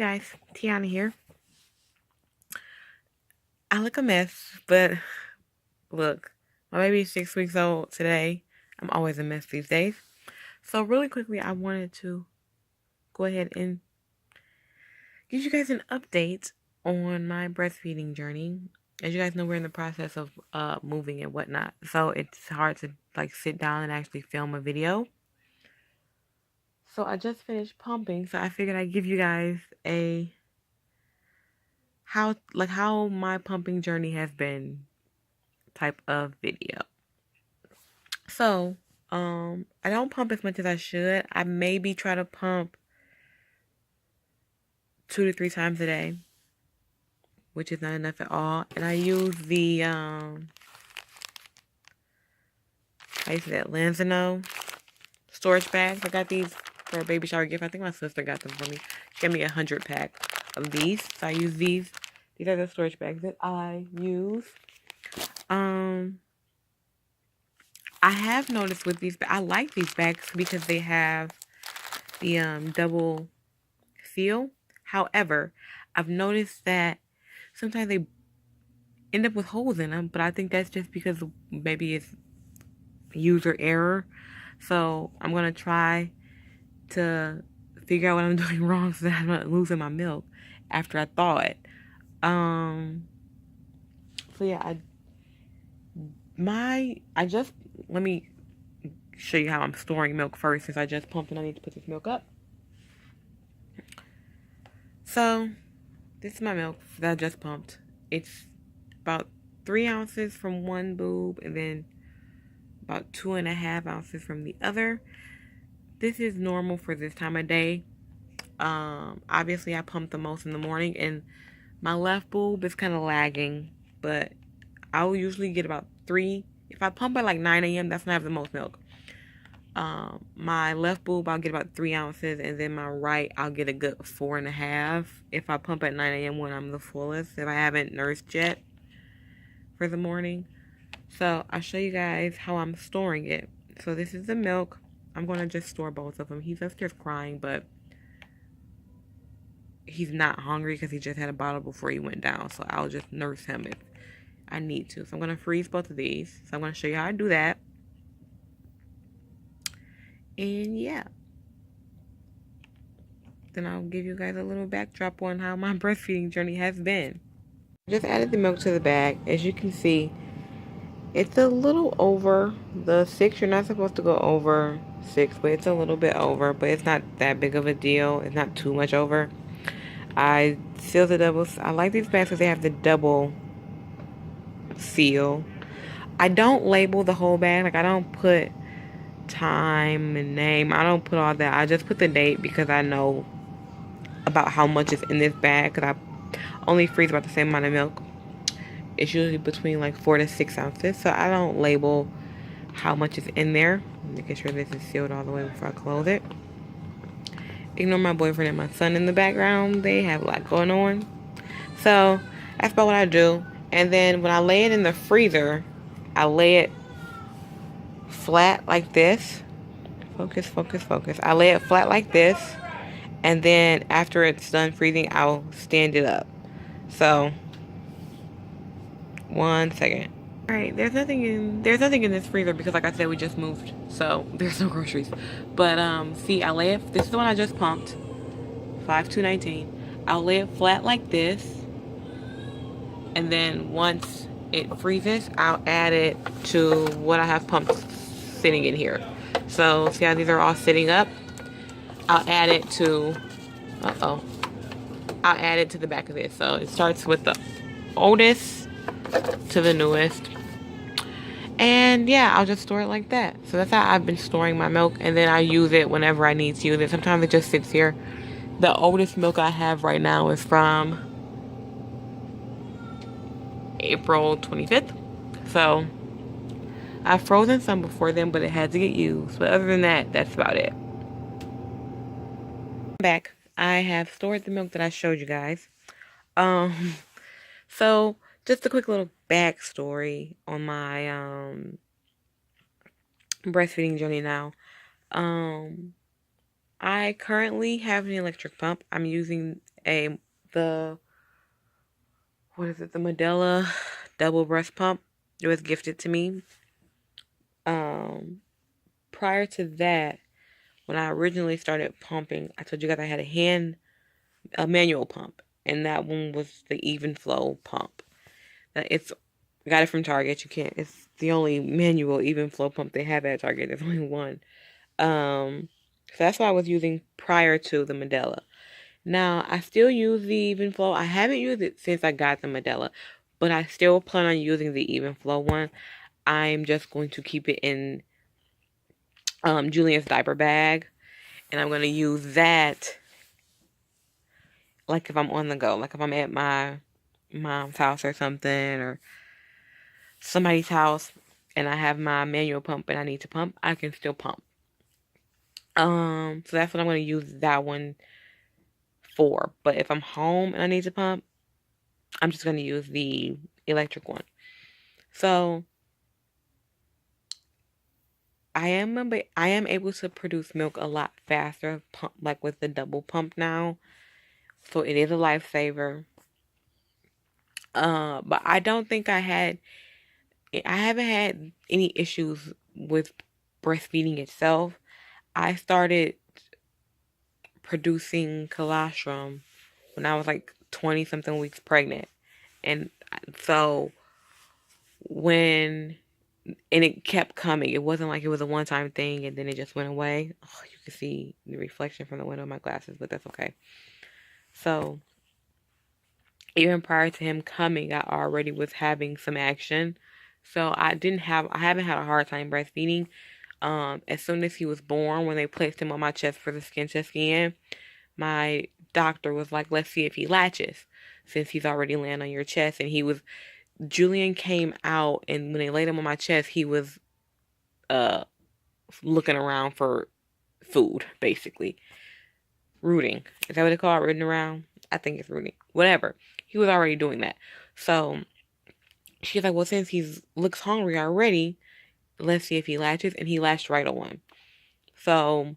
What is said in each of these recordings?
Yeah, it's Teanna here. I look a mess, but look, my baby's 6 weeks old today. I'm always a mess these days. So really quickly, I wanted to go ahead and give you guys an update on my breastfeeding journey. As you guys know, we're in the process of moving and whatnot, so it's hard to sit down and actually film a video. So I just finished pumping, so I figured I'd give you guys a how my pumping journey has been type of video. So, I don't pump as much as I should. I maybe try to pump 2 to 3 times a day, which is not enough at all. And I use the I use that Lanzano storage bags. I got these for a baby shower gift. I think my sister got them for me. She gave me 100 pack of these. So I use these. These are the storage bags that I use. I have noticed with these, I like these bags because they have the double seal. However, I've noticed that sometimes they end up with holes in them, but I think that's just because maybe it's user error. So I'm gonna try to figure out what I'm doing wrong so that I'm not losing my milk after I thaw it. So yeah, let me show you how I'm storing milk first, since I just pumped and I need to put this milk up. So this is my milk that I just pumped. It's about 3 ounces from one boob and then about 2.5 ounces from the other. This is normal for this time of day. Obviously I pump the most in the morning, and my left boob is kind of lagging, but I'll usually get about 3. If I pump at like 9 a.m., that's when I have the most milk. My left boob, I'll get about 3 ounces, and then my right, I'll get a good 4.5 if I pump at 9 a.m. when I'm the fullest, if I haven't nursed yet for the morning. So I'll show you guys how I'm storing it. So this is the milk. I'm going to just store both of them. He's upstairs crying, but he's not hungry because he just had a bottle before he went down. So I'll just nurse him if I need to. So I'm going to freeze both of these. So I'm going to show you how I do that. And yeah. Then I'll give you guys a little backdrop on how my breastfeeding journey has been. I just added the milk to the bag. As you can see, it's a little over the 6. You're not supposed to go over 6, but it's a little bit over. But it's not that big of a deal. It's not too much over. I seal the doubles. I like these bags because they have the double seal. I don't label the whole bag. Like, I don't put time and name. I don't put all that. I just put the date because I know about how much is in this bag, because I only freeze about the same amount of milk. It's usually between like 4 to 6 ounces, so I don't label how much is in there. Making sure this is sealed all the way before I close it. Ignore my boyfriend and my son in the background. They have a lot going on. So that's about what I do. And then when I lay it in the freezer, I lay it flat like this. Focus, focus, focus. I lay it flat like this. And then after it's done freezing, I'll stand it up. So, 1 second. Alright, there's nothing in this freezer because, like I said, we just moved. So there's no groceries. But see, I lay it, this is the one I just pumped. 5219. I'll lay it flat like this. And then once it freezes, I'll add it to what I have pumped sitting in here. So see how these are all sitting up? I'll add it to, I'll add it to the back of this. So it starts with the oldest to the newest. And yeah, I'll just store it like that. So that's how I've been storing my milk. And then I use it whenever I need to use it. Sometimes it just sits here. The oldest milk I have right now is from April 25th. So I've frozen some before then, but it had to get used. But other than that, that's about it. Back, I have stored the milk that I showed you guys. So just a quick little backstory on my breastfeeding journey now. I currently have an electric pump. I'm using the what is it? The Medela double breast pump. It was gifted to me. Um, Prior to that, when I originally started pumping, I told you guys I had a manual pump, and that one was the even flow pump. It's I got it from Target. You can't. It's the only manual even flow pump they have at Target. There's only one. So that's what I was using prior to the Medela. Now I still use the even flow. I haven't used it since I got the Medela, but I still plan on using the even flow one. I'm just going to keep it in Julian's diaper bag, and I'm going to use that like if I'm on the go, like if I'm at my mom's house or something, or somebody's house, and I have my manual pump and I need to pump, I can still pump. So that's what I'm going to use that one for. But if I'm home and I need to pump, I'm just going to use the electric one. So I am able to produce milk a lot faster, like with the double pump now. So it is a lifesaver. But I don't think I haven't had any issues with breastfeeding itself. I started producing colostrum when I was like 20 something weeks pregnant. And so when, and it kept coming. It wasn't like it was a one time thing and then it just went away. Oh, you can see the reflection from the window of my glasses, but that's okay. So even prior to him coming, I already was having some action. So I haven't had a hard time breastfeeding. As soon as he was born, when they placed him on my chest for the skin to skin, my doctor was like, let's see if he latches since he's already laying on your chest. And Julian came out, and when they laid him on my chest, he was uh looking around for food, basically. Rooting. Is that what they call it? Rooting around? I think it's rooting. Whatever. He was already doing that. So she's like, well, since he looks hungry already, let's see if he latches. And he latched right on. So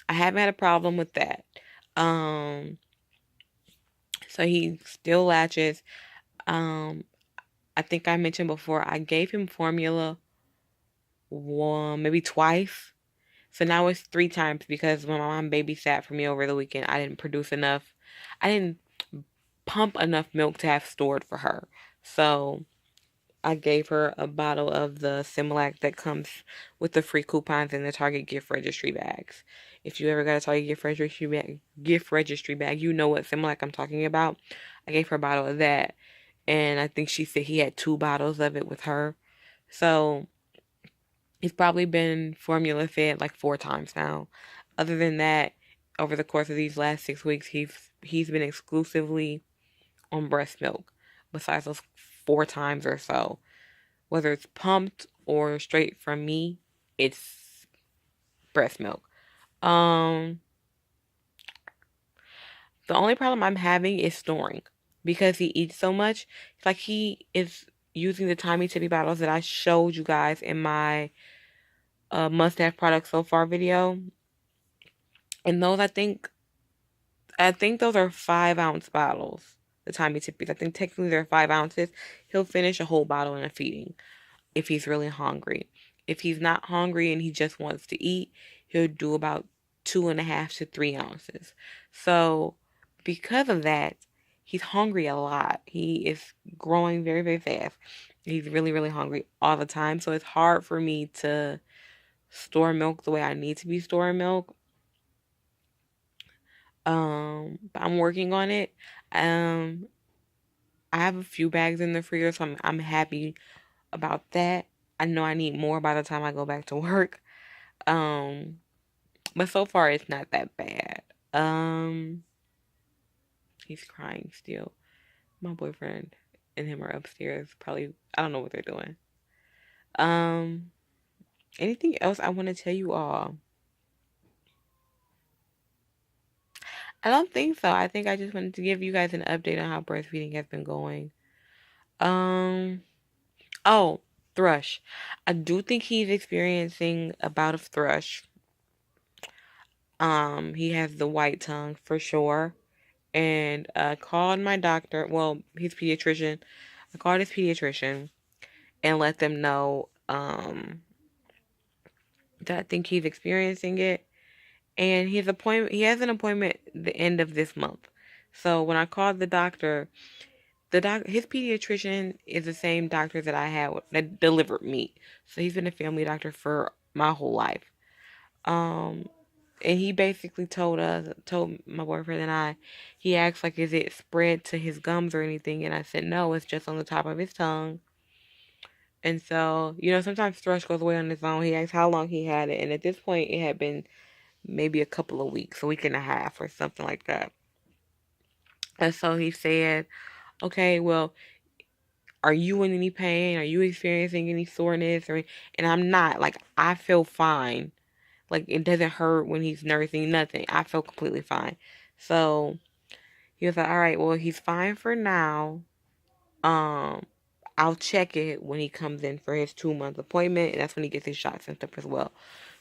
I haven't had a problem with that. Um, so he still latches. Um, I think I mentioned before, I gave him formula maybe twice. So now it's 3 times because when my mom babysat for me over the weekend, I didn't produce enough. I didn't pump enough milk to have stored for her. So I gave her a bottle of the Similac that comes with the free coupons in the Target gift registry bags. If you ever got a Target gift registry bag, you know what Similac I'm talking about. I gave her a bottle of that, and I think she said he had 2 bottles of it with her. So he's probably been formula fed like 4 times now. Other than that, over the course of these last 6 weeks, he's been exclusively on breast milk. Besides those 4 times or so, whether it's pumped or straight from me, it's breast milk. The only problem I'm having is storing because he eats so much. It's like he is using the tiny tippy bottles that I showed you guys in my must-have products so far video, and those I think those are 5 ounce bottles. The tiny tippies. I think technically they're 5 ounces. He'll finish a whole bottle in a feeding if he's really hungry. If he's not hungry and he just wants to eat, he'll do about 2.5 to 3 ounces. So because of that, he's hungry a lot. He is growing very, very fast. He's really, really hungry all the time. So it's hard for me to store milk the way I need to be storing milk. But I'm working on it. Um, I have a few bags in the freezer, so I'm happy about that. I know I need more by the time I go back to work. Um, but so far it's not that bad. Um, he's crying still. My boyfriend and him are upstairs. Probably I don't know what they're doing. Um, Anything else I want to tell you all? I don't think so. I think I just wanted to give you guys an update on how breastfeeding has been going. Um, oh, thrush. I do think he's experiencing a bout of thrush. He has the white tongue for sure. and called my doctor. Well, his pediatrician. I called his pediatrician and let them know that I think he's experiencing it. And he has an appointment the end of this month. So when I called the doctor, his pediatrician is the same doctor that I had that delivered me. So he's been a family doctor for my whole life. Um, and he basically told my boyfriend and I, he asked like, is it spread to his gums or anything? And I said, no, it's just on the top of his tongue. And so, sometimes thrush goes away on its own. He asked how long he had it, and at this point, it had been maybe a couple of weeks, a week and a half, or something like that. And so he said, okay, well, are you in any pain? Are you experiencing any soreness? And I'm not. Like, I feel fine. Like, it doesn't hurt when he's nursing, nothing. I feel completely fine. So he was like, all right, well, he's fine for now. Um, I'll check it when he comes in for his 2-month appointment, and that's when he gets his shots and stuff as well.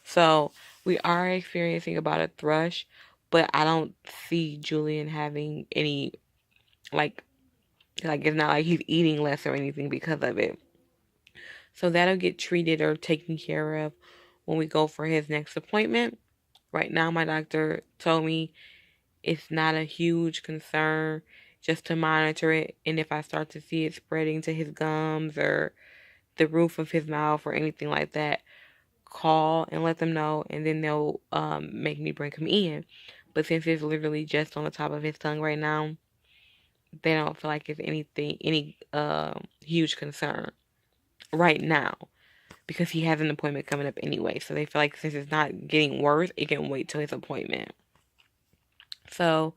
So we are experiencing about a thrush, but I don't see Julian having any like it's not like he's eating less or anything because of it. So that'll get treated or taken care of when we go for his next appointment. Right now, my doctor told me it's not a huge concern, just to monitor it. And if I start to see it spreading to his gums or the roof of his mouth or anything like that, call and let them know, and then they'll make me bring him in. But since it's literally just on the top of his tongue right now, they don't feel like it's any huge concern right now, because he has an appointment coming up anyway. So they feel like since it's not getting worse, it can wait till his appointment. So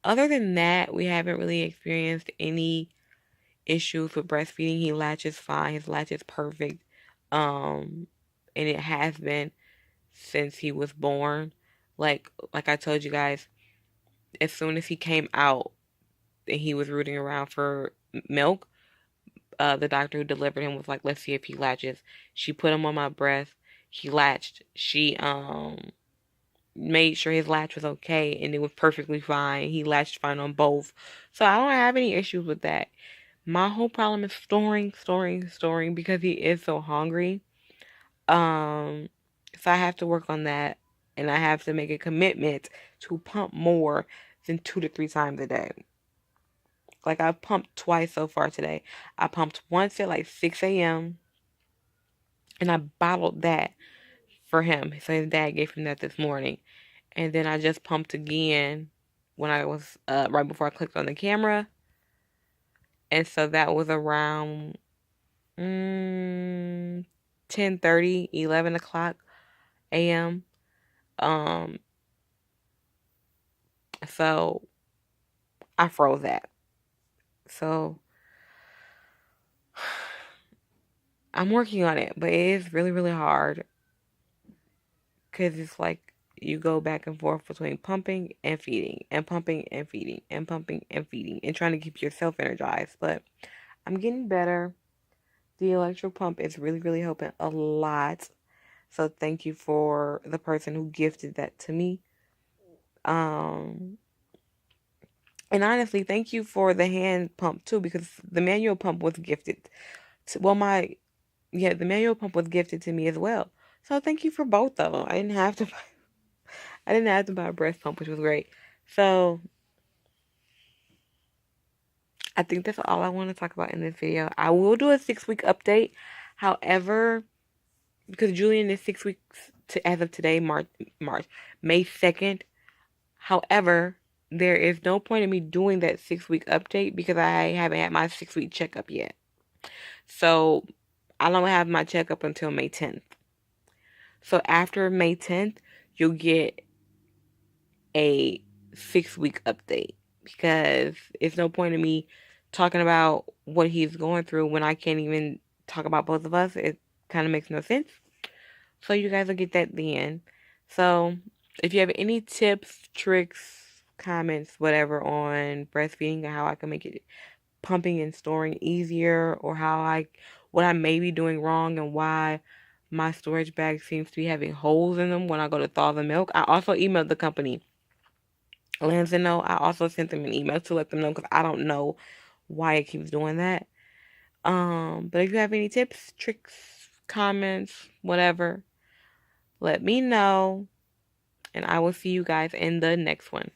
other than that, we haven't really experienced any issues with breastfeeding. He latches fine. His latch is perfect. And it has been since he was born. Like I told you guys, as soon as he came out and he was rooting around for milk, the doctor who delivered him was like, let's see if he latches. She put him on my breast. He latched. She made sure his latch was okay, and it was perfectly fine. He latched fine on both. So I don't have any issues with that. My whole problem is storing because he is so hungry. Um, so I have to work on that, and I have to make a commitment to pump more than 2 to 3 times a day. Like, I've pumped twice so far today. I pumped once at like 6 a.m. and I bottled that for him. So his dad gave him that this morning. And then I just pumped again when I was right before I clicked on the camera. And so that was around 10:30, 11 o'clock a.m. Um, so I froze that. So I'm working on it, but it is really, really hard because it's like you go back and forth between pumping and feeding and pumping and feeding and pumping and feeding and trying to keep yourself energized. But I'm getting better. The electric pump is really, really helping a lot. So thank you for the person who gifted that to me. Um, and honestly, thank you for the hand pump too, because the manual pump was gifted. The manual pump was gifted to me as well. So thank you for both of them. I didn't have to buy a breast pump, which was great. So I think that's all I want to talk about in this video. I will do a 6-week update. However, because Julian is 6 weeks as of today, May 2nd. However, there is no point in me doing that 6-week update because I haven't had my 6-week checkup yet. So I don't have my checkup until May 10th. So after May 10th, you'll get a 6-week update, because it's no point in me talking about what he's going through when I can't even talk about both of us. It kind of makes no sense. So you guys will get that then. So if you have any tips, tricks, comments, whatever on breastfeeding and how I can make it pumping and storing easier, or what I may be doing wrong and why my storage bag seems to be having holes in them when I go to thaw the milk. I also emailed the company Lanza know. I also sent them an email to let them know because I don't know why it keeps doing that. But if you have any tips, tricks, comments, whatever, let me know. And I will see you guys in the next one.